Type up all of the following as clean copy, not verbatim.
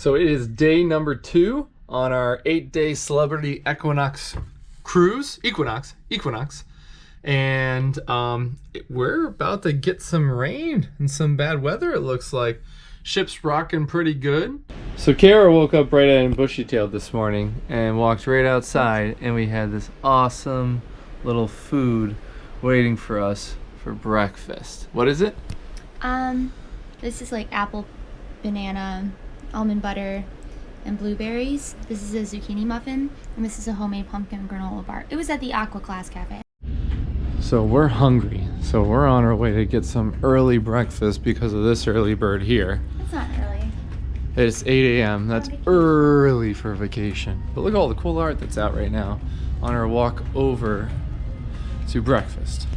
So it is day number 2 on our 8-day Celebrity Equinox cruise. Equinox. And we're about to get some rain and some bad weather, it looks like. Ship's rocking pretty good. So Kara woke up bright-eyed and bushy-tailed this morning and walked right outside, and we had this awesome little food waiting for us for breakfast. What is it? This is like apple, banana, almond butter, and blueberries. This is a zucchini muffin, and this is a homemade pumpkin granola bar. It was at the Aqua Class Cafe. So we're hungry, so we're on our way to get some early breakfast because of this early bird here. It's not early. It's 8 a.m. That's early for vacation. But look at all the cool art that's out right now on our walk over to breakfast.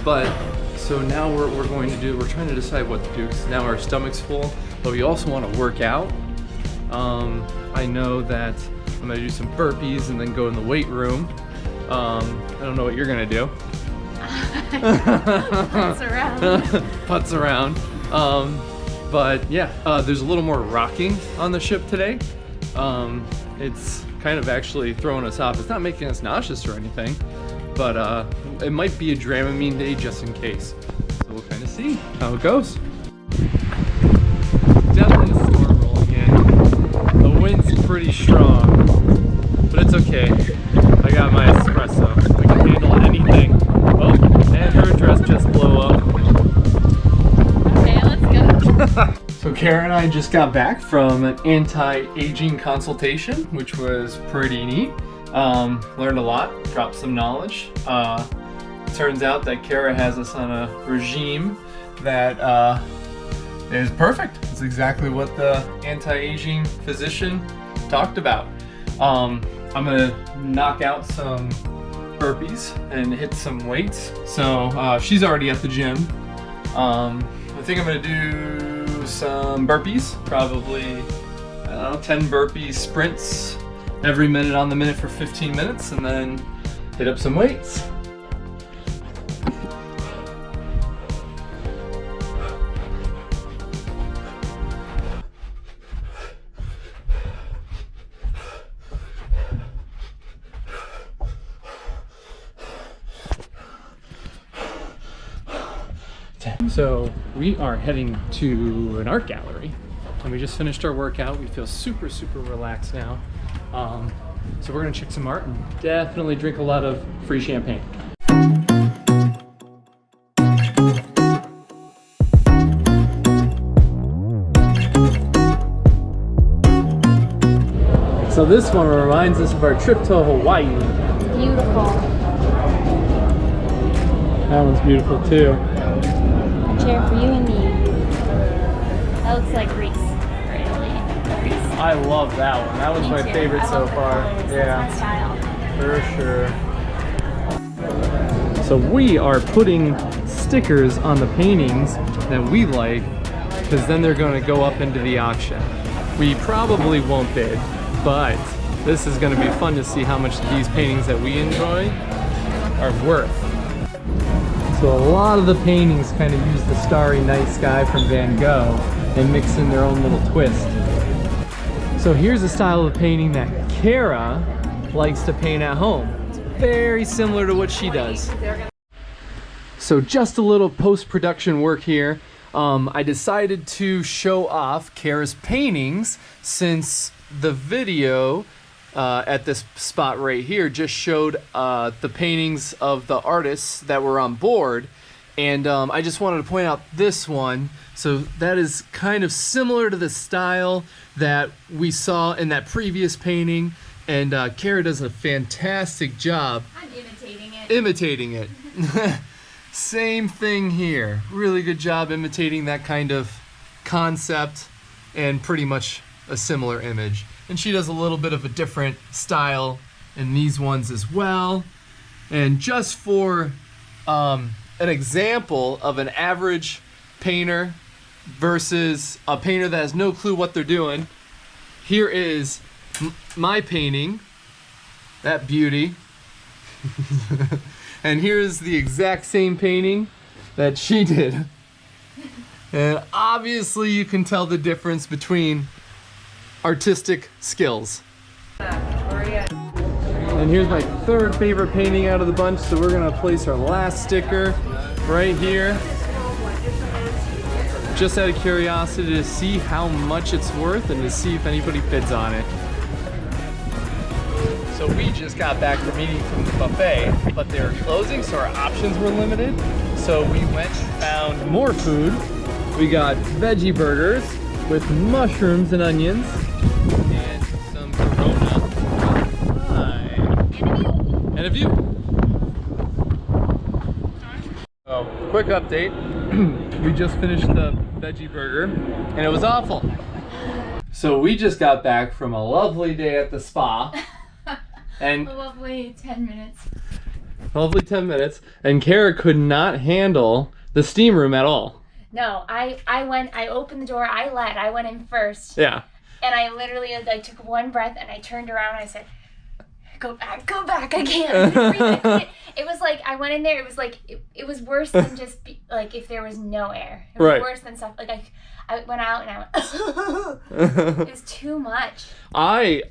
But so now we're going to do, we're trying to decide what to do because now our stomach's full, but we also want to work out. I know that I'm gonna do some burpees and then go in the weight room. I don't know what you're gonna do. Putts around. But yeah, there's a little more rocking on the ship today. It's kind of actually throwing us off. It's not making us nauseous or anything, but it might be a Dramamine day just in case. So we'll kind of see how it goes. Definitely a storm rolling in. The wind's pretty strong, but it's okay. I got my espresso. I can handle anything. Oh, and her dress just blew up. Okay, let's go. So Kara and I just got back from an anti-aging consultation, which was pretty neat. Learned a lot, dropped some knowledge. Turns out that Kara has us on a regime that is perfect. It's exactly what the anti-aging physician talked about. I'm gonna knock out some burpees and hit some weights. So she's already at the gym. I think I'm gonna do some burpees, probably, I don't know, 10 burpee sprints every minute on the minute for 15 minutes, and then hit up some weights. So we are heading to an art gallery, and we just finished our workout. We feel super relaxed now. So we're gonna check some art and definitely drink a lot of free champagne. So this one reminds us of our trip to Hawaii. Beautiful. That one's beautiful too. Chair for you and me. That looks like Greece for Italy. Greece. I love that one. That was Me my too. favorite I so love the far. colors. Yeah, That's my style. for sure. So we are putting stickers on the paintings that we like, because then they're going to go up into the auction. We probably won't bid, but this is going to be fun to see how much these paintings that we enjoy are worth. So a lot of the paintings kind of use the Starry Night Sky from Van Gogh and mix in their own little twist. So here's a style of painting that Kara likes to paint at home. It's very similar to what she does. So just a little post-production work here. I decided to show off Kara's paintings since the video at this spot right here just showed the paintings of the artists that were on board, and I just wanted to point out this one. So that is kind of similar to the style that we saw in that previous painting, and Kara does a fantastic job. I'm imitating it. Imitating it. Same thing here. Really good job imitating that kind of concept and pretty much a similar image. And she does a little bit of a different style in these ones as well. And just for an example of an average painter versus a painter that has no clue what they're doing. Here is my painting, that beauty. And here's the exact same painting that she did. And obviously you can tell the difference between artistic skills. And here's my third favorite painting out of the bunch, so we're gonna place our last sticker right here. Just out of curiosity to see how much it's worth and to see if anybody bids on it. So we just got back from eating from the buffet, but they were closing, so our options were limited. So we went and found more food. We got veggie burgers with mushrooms and onions, and some Corona. And a view. Oh, quick update. We just finished the veggie burger, and it was awful. So we just got back from a lovely day at the spa. And a lovely 10 minutes. Lovely 10 minutes. And Kara could not handle the steam room at all. No, I opened the door, I went in first. Yeah. And I literally took one breath and I turned around and I said, go back, I can't breathe, I can't. It was like, I went in there, it was like, it was worse than just, if there was no air. It was right. Worse than stuff, I went out and I went, it was too much. I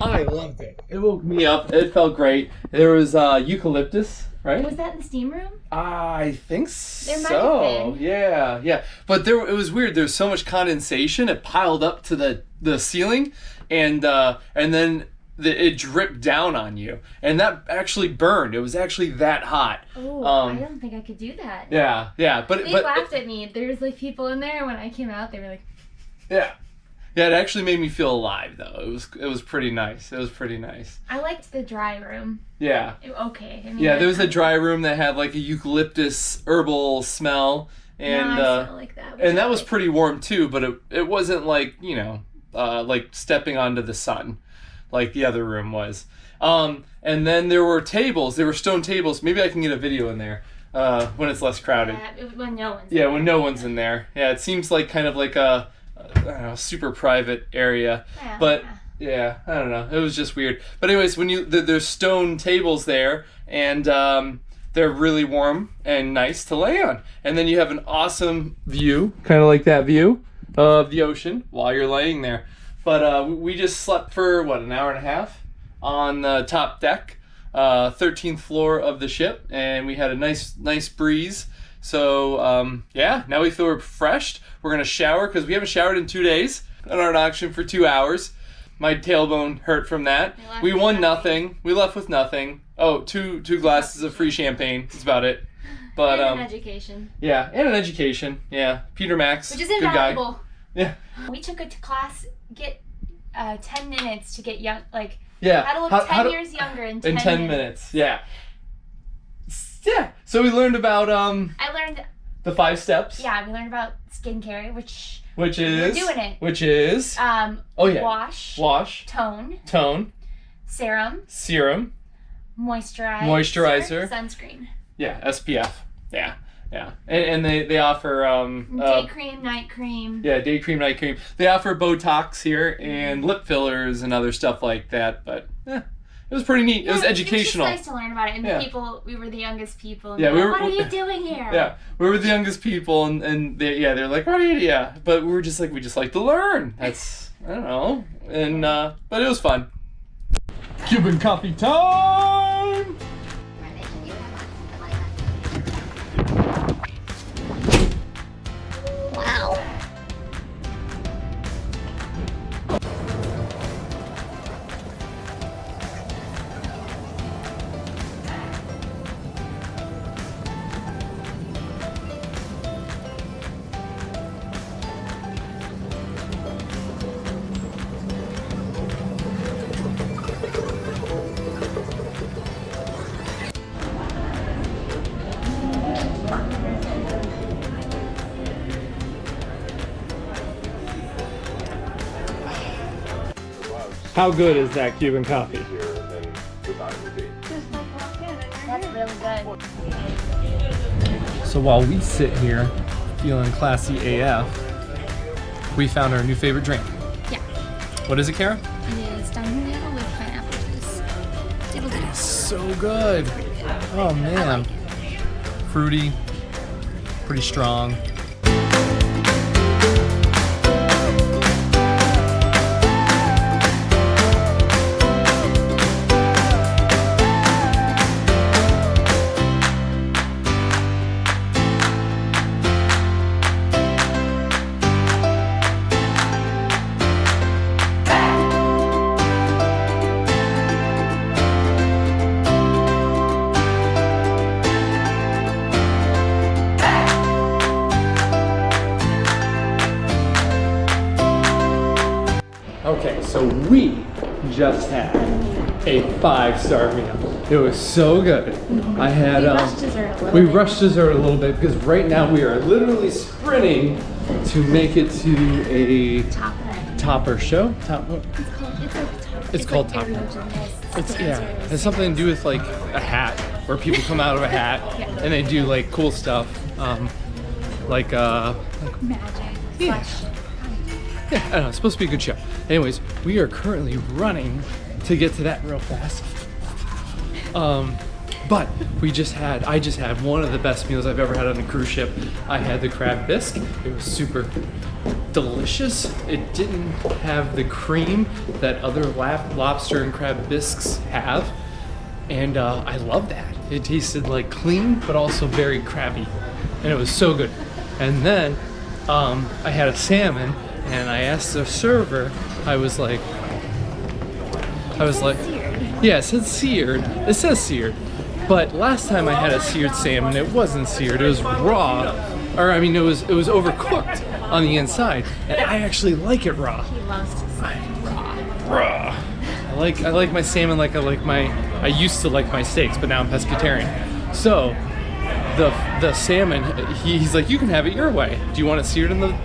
loved it. It woke me up, it felt great. There was eucalyptus, right? Was that in the steam room? I think so. There might have been. Yeah. But it was weird. There's so much condensation. It piled up to the ceiling, and then it dripped down on you, and that actually burned. It was actually that hot. Oh, I don't think I could do that. Yeah. But they laughed at me. There was people in there when I came out. They were like, yeah. Yeah, it actually made me feel alive though. It was pretty nice. It was pretty nice. I liked the dry room. Yeah. Okay. I mean, yeah, there was a dry room that had like a eucalyptus herbal smell, and no, I feel like that. And that was pretty warm too, but it wasn't like, like stepping onto the sun like the other room was. And then there were tables. There were stone tables. Maybe I can get a video in there when it's less crowded. Yeah, when no one's. Yeah, when no one's in there. Yeah, it seems like kind of like a I don't know, super private area. Yeah, but yeah, I don't know. It was just weird. But anyways, when there's stone tables there, and they're really warm and nice to lay on. And then you have an awesome view, kind of like that view of the ocean while you're laying there. But we just slept for an hour and a half on the top deck, 13th floor of the ship, and we had a nice breeze. So yeah, now we feel refreshed. We're gonna shower because we haven't showered in 2 days on our auction for 2 hours. My tailbone hurt from that. We won nothing. We left with nothing. Oh, two glasses of free champagne. That's about it. But and an education. Yeah, and an education. Yeah, Peter Max, which is good invaluable. Guy. Yeah. We took it to class. Get 10 minutes to get young. Yeah. How to look 10 years younger in 10 minutes. Yeah. Yeah. So we learned about I learned the 5 steps. Yeah, we learned about skincare, which is we're doing it. Which is wash, tone, serum, moisturizer, sunscreen. Yeah, SPF. Yeah. And they offer day cream, night cream. Yeah, day cream, night cream. They offer Botox here and lip fillers and other stuff like that, but it was pretty neat. Yeah, it was educational. It was just nice to learn about it. And we were the youngest people. And yeah, what are you doing here? Yeah, we were the youngest people, and they're like, right, yeah. But we were just like, we just like to learn. That's, I don't know. And, but it was fun. Cuban coffee time! Wow. How good is that Cuban coffee? That's really good. So while we sit here feeling classy AF, we found our new favorite drink. Yeah. What is it, Kara? It is Don Julio with pineapple juice. Diddle diddle. So good. Pretty good. Oh I man. like it. Fruity, pretty strong. Okay, so we just had a 5-star meal. It was so good. I had We rushed dessert a little bit. rushed dessert a little bit because right now we are literally sprinting to make it to a topper show. It's called like topper. aerial gymnastics. It's something to do with like a hat, where people come out of a hat and they do like cool stuff, like Magic. Yeah. Yeah, I don't know, it's supposed to be a good show. Anyways, we are currently running to get to that real fast. But I just had one of the best meals I've ever had on a cruise ship. I had the crab bisque. It was super delicious. It didn't have the cream that other lobster and crab bisques have. And I love that. It tasted like clean, but also very crabby. And it was so good. And then I had a salmon. And I asked the server, I was like, yeah, it said seared. It says seared. But last time I had a seared salmon, it wasn't seared. It was raw. Or I mean, it was overcooked on the inside. And I actually like it raw. He loves to say Raw. I like my salmon like I used to like my steaks, but now I'm pescatarian. So the salmon, he's like, you can have it your way. Do you want it seared in the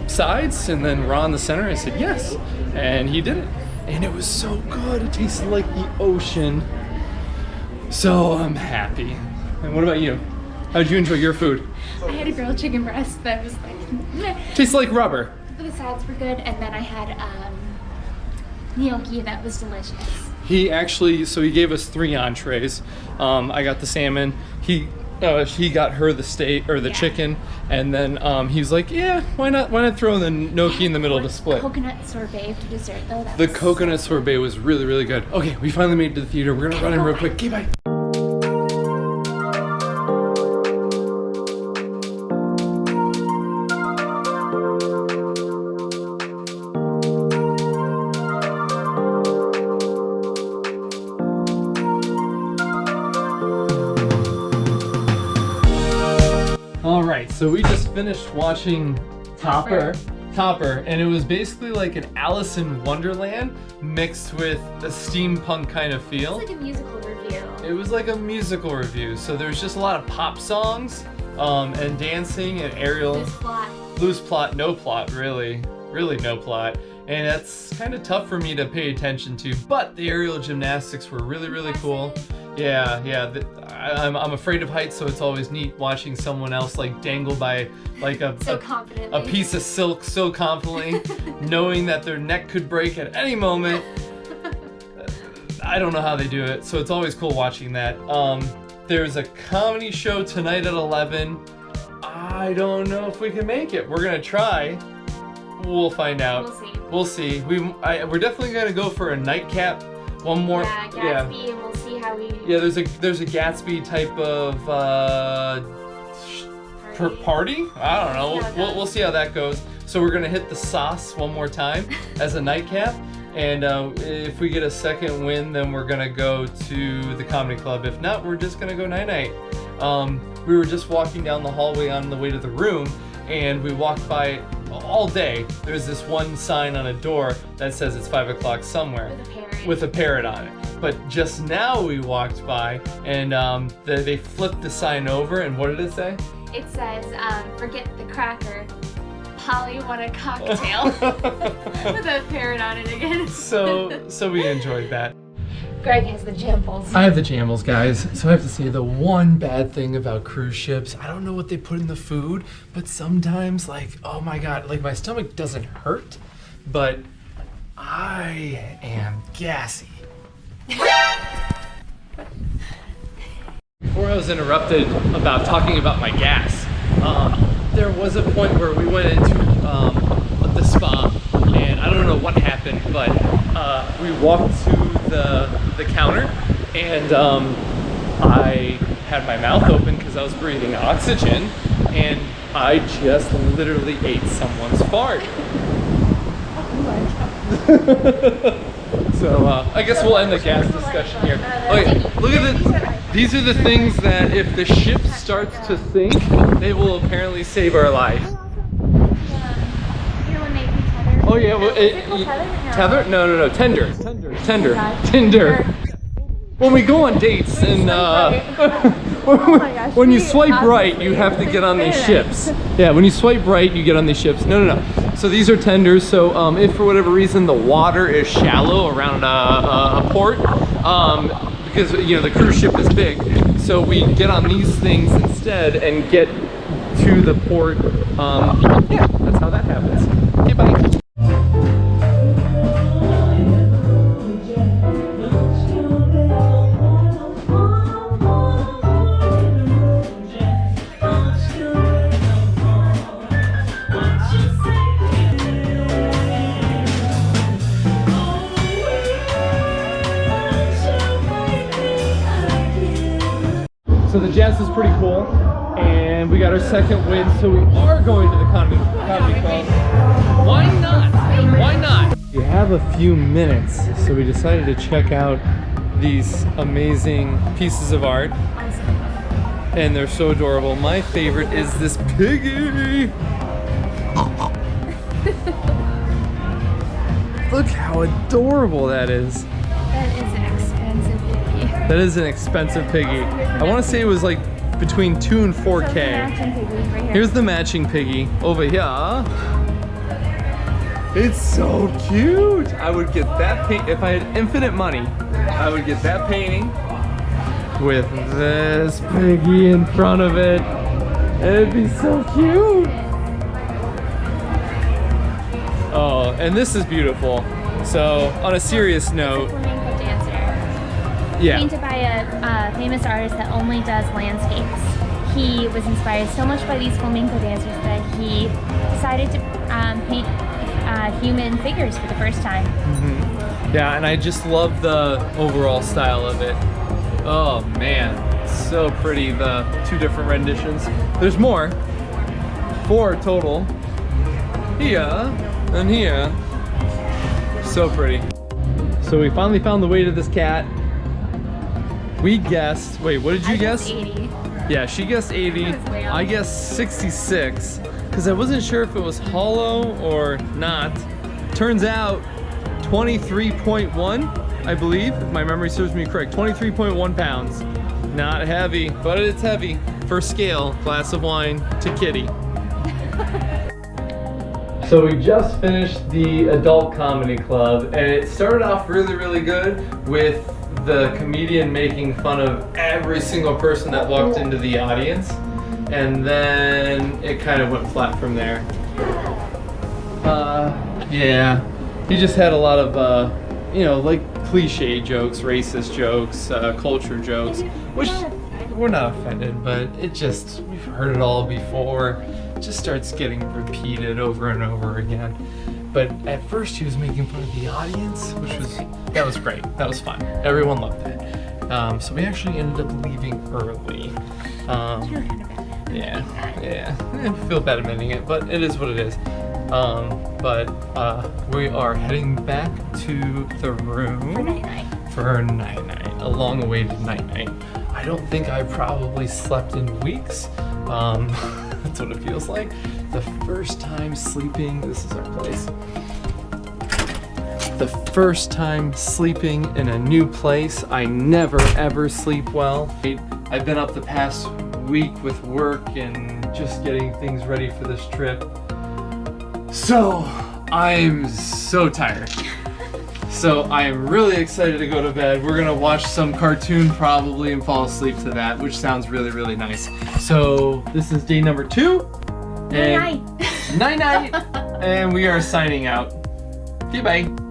sides and then raw in the center? I said yes, and he did it, and it was so good. It tasted like the ocean. So I'm happy. And what about you? How did you enjoy your food? I had a grilled chicken breast that was like meh. Tastes like rubber. The sides were good, and then I had gnocchi that was delicious. He gave us 3 entrees. I got the salmon. He got her the steak or the chicken, and then he was like, yeah, why not throw the gnocchi in the middle to split. Coconut sorbet for dessert though. The coconut sorbet was really, really good. Okay, we finally made it to the theater. We're gonna run in real quick. Okay, bye. All right, so we just finished watching Topper, and it was basically like an Alice in Wonderland mixed with a steampunk kind of feel. It's like a musical review. It was like a musical review, so there's just a lot of pop songs and dancing and aerial. Loose plot, no plot, really no plot. And that's kind of tough for me to pay attention to, but the aerial gymnastics were really, really cool. Yeah. I'm afraid of heights, so it's always neat watching someone else like dangle by like a piece of silk so confidently, knowing that their neck could break at any moment. I don't know how they do it, so it's always cool watching that. There's a comedy show tonight at 11. I don't know if we can make it. We're gonna try. We'll find out. We'll see. We're definitely gonna go for a nightcap. One more. Yeah, Gatsby, and we'll see how we. Yeah, there's a Gatsby type of party. I don't know. We'll see how that goes. So we're gonna hit the sauce one more time as a nightcap, and if we get a second win, then we're gonna go to the comedy club. If not, we're just gonna go night. We were just walking down the hallway on the way to the room, and we walked by all day. There's this one sign on a door that says it's 5 o'clock somewhere with a parrot on it. But just now we walked by, and they flipped the sign over, and what did it say? It says, forget the cracker, Polly want a cocktail. With a parrot on it again. So we enjoyed that. Greg has the jambles. I have the jambles, guys. So I have to say the one bad thing about cruise ships, I don't know what they put in the food, but sometimes like, oh my God, like my stomach doesn't hurt, but I am gassy. Before I was interrupted about talking about my gas, there was a point where we went into the spa, and I don't know what happened, but we walked to the counter, and I had my mouth open because I was breathing oxygen, and I just literally ate someone's fart. So I guess we'll end the gas discussion here. Okay, look at this. These are the things that if the ship starts to sink, they will apparently save our life. Oh yeah, well, tether? No, tender. Tinder. When we go on dates and when you swipe right, you have to get on these ships. Yeah, when you swipe right, you get on these ships. No. So these are tenders. So if for whatever reason the water is shallow around a port, because you know the cruise ship is big, so we get on these things instead and get to the port. Yeah, that's how that happens. Okay, bye. So the Jazz is pretty cool, and we got our second win, so we are going to the comedy club. Why not? Why not? We have a few minutes, so we decided to check out these amazing pieces of art. Awesome. And they're so adorable. My favorite is this piggy. Look how adorable that is. That is an expensive piggy. That is an expensive piggy. I want to say it was like between 2 and 4K. Here's the matching piggy over here. It's so cute. I would get that paint if I had infinite money. I would get that painting with this piggy in front of it. It'd be so cute. Oh, and this is beautiful. So, on a serious note, Flamenco dancer. yeah. Painted by a famous artist that only does landscapes. He was inspired so much by these flamenco dancers that he decided to paint human figures for the first time. Mm-hmm. Yeah, and I just love the overall style of it. Oh man, so pretty, the 2 different renditions. There's more. 4 total. Here and here. So pretty. So we finally found the way to this cat. We guessed, wait, what did you guess? 80. Yeah, she guessed 80. I guessed 66 because I wasn't sure if it was hollow or not. Turns out 23.1, I believe, if my memory serves me correct. 23.1 pounds. Not heavy, but it's heavy. For scale, glass of wine to kitty. So we just finished the adult comedy club, and it started off really good with the comedian making fun of every single person that walked into the audience, and then it kind of went flat from there. Yeah, he just had a lot of you know, like cliche jokes, racist jokes, culture jokes, which we're not offended, but it just, we've heard it all before. It just starts getting repeated over and over again. But at first he was making fun of the audience, which was, that was great. That was fun. Everyone loved it. So we actually ended up leaving early. Yeah. I feel bad admitting it, but it is what it is. But we are heading back to the room for night-night, a long-awaited night-night. I don't think I probably slept in weeks. That's what it feels like. The first time sleeping, this is our place. The first time sleeping in a new place. I never ever sleep well. I've been up the past week with work and just getting things ready for this trip. So I'm so tired. So I am really excited to go to bed. We're gonna watch some cartoon probably and fall asleep to that, which sounds really, really nice. So this is day number 2. Night. Night night. And we are signing out. Okay, bye.